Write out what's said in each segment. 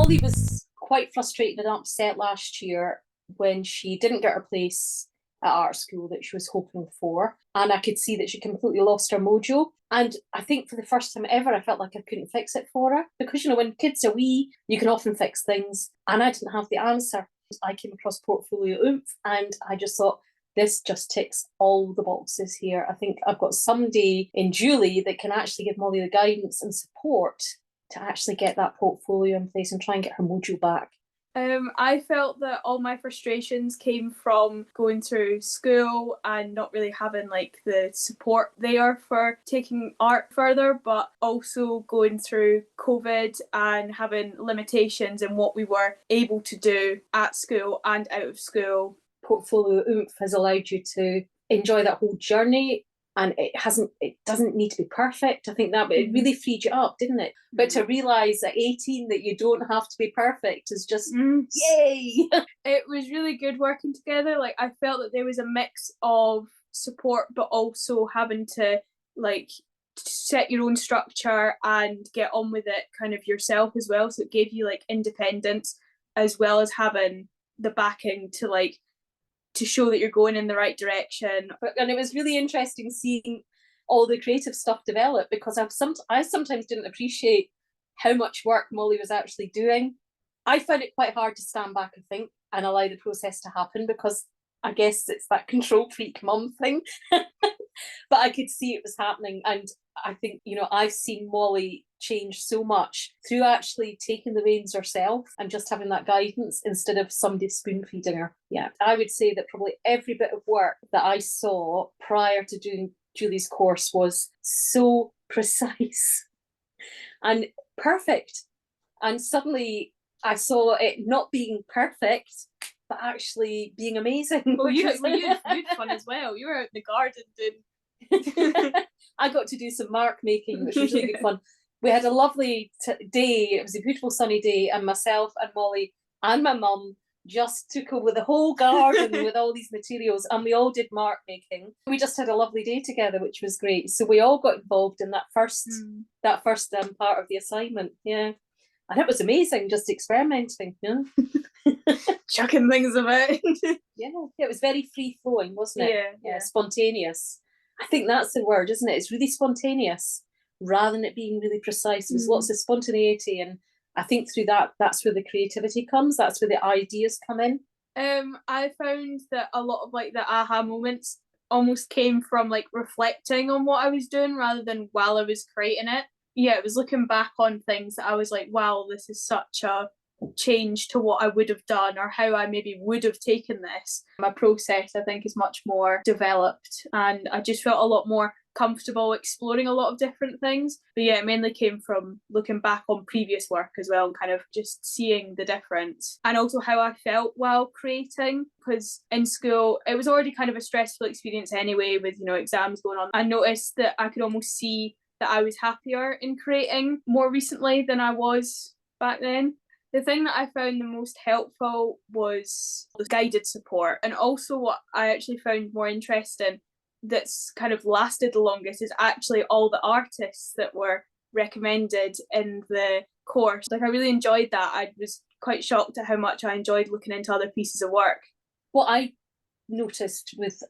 Molly was quite frustrated and upset last year when she didn't get her place at art school that she was hoping for. And I could see that she completely lost her mojo. And I think for the first time ever, I felt like I couldn't fix it for her. Because, when kids are wee, you can often fix things. And I didn't have the answer. I came across Portfolio Oomph and I just thought, this just ticks all the boxes here. I think I've got somebody in Julie that can actually give Molly the guidance and support to actually get that portfolio in place and try and get her mojo back. I felt that all my frustrations came from going through school and not really having the support there for taking art further, but also going through COVID and having limitations in what we were able to do at school and out of school. Portfolio Oomph has allowed you to enjoy that whole journey, and it doesn't need to be perfect. I think that it really freed you up, didn't it? But to realise at 18 that you don't have to be perfect is just yay. It was really good working together. I felt that there was a mix of support, but also having to set your own structure and get on with it kind of yourself as well. So it gave you independence, as well as having the backing to show that you're going in the right direction. And it was really interesting seeing all the creative stuff develop, because I sometimes didn't appreciate how much work Molly was actually doing. I found it quite hard to stand back, I think, and allow the process to happen, because I guess it's that control freak mum thing. But I could see it was happening. And I think, I've seen Molly change so much through actually taking the reins herself and just having that guidance instead of somebody spoon feeding her. Yeah, I would say that probably every bit of work that I saw prior to doing Julie's course was so precise and perfect. And suddenly I saw it not being perfect, but actually being amazing. Well, you had fun as well. You were out in the garden doing... I got to do some mark making, which was really good fun. We had a lovely day. It was a beautiful sunny day, and myself and Molly and my mum just took over the whole garden with all these materials, and we all did mark making. We just had a lovely day together, which was great. So we all got involved in that first part of the assignment. Yeah, and it was amazing, just experimenting. Yeah. Chucking things about. Yeah, it was very free flowing, wasn't it? Yeah, spontaneous. I think that's the word, isn't it? It's really spontaneous rather than it being really precise. There's lots of spontaneity, and I think through that's where the creativity comes. That's where the ideas come in. I found that a lot of the aha moments almost came from reflecting on what I was doing rather than while I was creating it. Yeah, it was looking back on things that I was like, wow, this is such a change to what I would have done, or how I maybe would have taken this. My process, I think, is much more developed, and I just felt a lot more comfortable exploring a lot of different things. But yeah, it mainly came from looking back on previous work as well, and kind of just seeing the difference, and also how I felt while creating, because in school it was already kind of a stressful experience anyway, with exams going on. I noticed that I could almost see that I was happier in creating more recently than I was back then. The thing that I found the most helpful was the guided support, and also what I actually found more interesting that's kind of lasted the longest is actually all the artists that were recommended in the course. I really enjoyed that. I was quite shocked at how much I enjoyed looking into other pieces of work. What I noticed with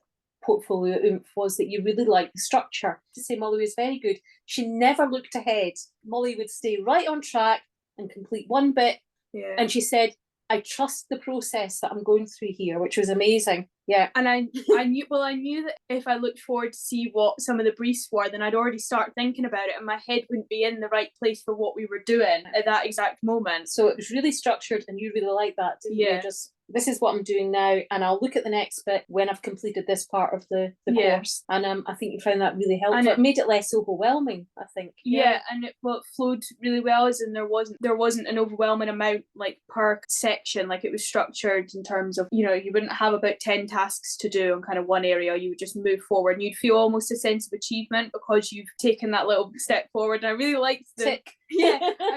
Portfolio Oomph was that you really liked the structure. To say Molly was very good. She never looked ahead. Molly would stay right on track and complete one bit. Yeah. And she said, I trust the process that I'm going through here, which was amazing. Yeah. And I knew that if I looked forward to see what some of the briefs were, then I'd already start thinking about it, and my head wouldn't be in the right place for what we were doing at that exact moment. So it was really structured, and you really liked that, didn't you? Just, this is what I'm doing now, and I'll look at the next bit when I've completed this part of the course. And I think you found that really helpful. It made it less overwhelming, I think. Yeah, and it flowed really well, as in there wasn't an overwhelming amount per section. It was structured in terms of, you wouldn't have about 10 tasks to do in kind of one area. You would just move forward, and you'd feel almost a sense of achievement because you've taken that little step forward. And I really liked I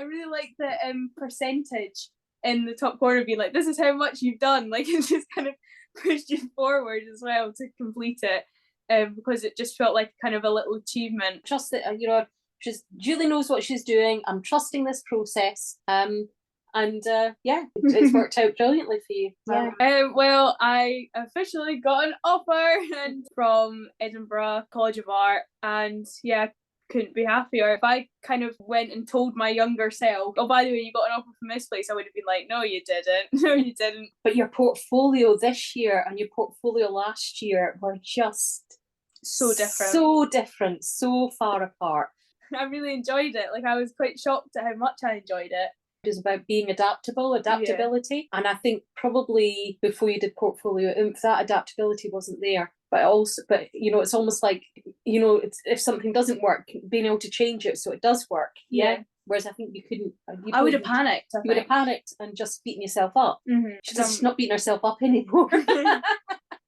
really liked the percentage in the top corner being this is how much you've done. It just kind of pushed you forward as well to complete it, because it just felt like kind of a little achievement. Trust that Julie knows what she's doing. I'm trusting this process. And yeah, it's worked out brilliantly for you. Yeah. Well, I officially got an offer and from Edinburgh College of Art, and yeah, couldn't be happier. If I kind of went and told my younger self, oh, by the way, you got an offer from this place, I would have been like, no, you didn't. No, you didn't. But your portfolio this year and your portfolio last year were just so different. So different, so far apart. I really enjoyed it. Like, I was quite shocked at how much I enjoyed it. It was about being adaptability. And I think probably before you did Portfolio Oomph, that adaptability wasn't there. But you know, it's almost like, you know, if something doesn't work, being able to change it so it does work. Yeah. Whereas I think you couldn't. I would have panicked. You would have panicked and just beaten yourself up. Mm-hmm. She's not beating herself up anymore.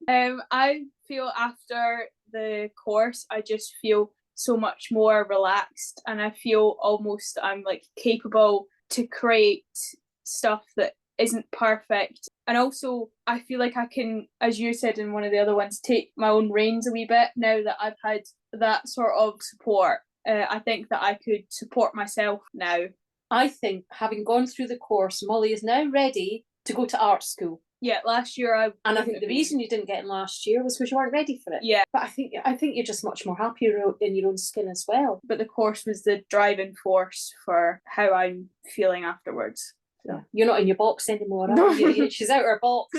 I feel after the course, I just feel so much more relaxed, and I feel almost I'm like capable to create stuff that isn't perfect. And also I feel like I can, as you said in one of the other ones, take my own reins a wee bit now that I've had that sort of support. I think that I could support myself now. I think having gone through the course, Molly is now ready to go to art school. Yeah, last year I think the reason you didn't get in last year was because you weren't ready for it. Yeah. But I think you're just much more happier in your own skin as well. But the course was the driving force for how I'm feeling afterwards. So. You're not in your box anymore, are you? She's out of her box.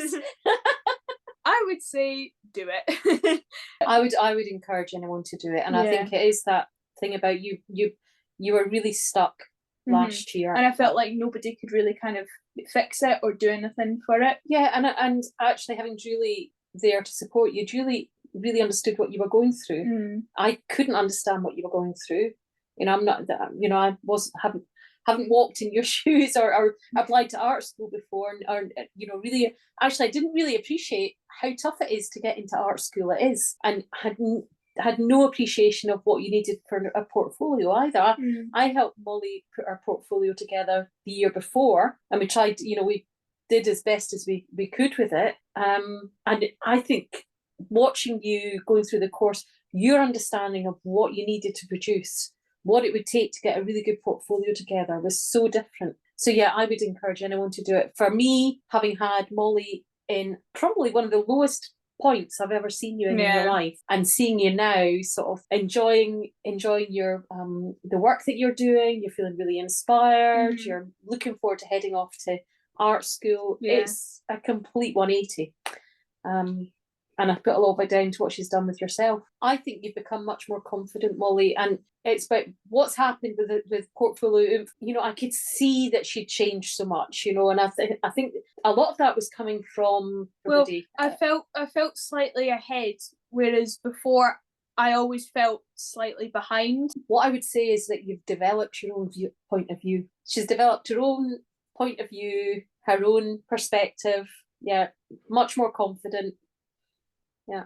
I would say do it. I would encourage anyone to do it. And I think it is that thing about you were really stuck last year. And I felt like nobody could really kind of fix it or do anything for it. Yeah, and actually having Julie there to support you, Julie really understood what you were going through. I couldn't understand what you were going through. You know, I'm not, you know, I haven't walked in your shoes or applied to art school before, or you know, really, actually, I didn't really appreciate how tough it is to get into art school. It is, and had no appreciation of what you needed for a portfolio either. I helped Molly put our portfolio together the year before, and we tried, you know, we did as best as we could with it. And I think watching you going through the course, your understanding of what you needed to produce, what it would take to get a really good portfolio together was so different. So yeah, I would encourage anyone to do it. For me, having had Molly in probably one of the lowest points I've ever seen you in your life, and seeing you now sort of enjoying your the work that you're doing, you're feeling really inspired, you're looking forward to heading off to art school. It's a complete 180. And I've put a lot of it down to what she's done with yourself. I think you've become much more confident, Molly, and it's about what's happened with Portfolio. You know, I could see that she'd changed so much, you know, and I think a lot of that was coming from everybody. Well, I felt slightly ahead, whereas before I always felt slightly behind. What I would say is that you've developed your own point of view. She's developed her own point of view, her own perspective. Yeah, much more confident. Yeah.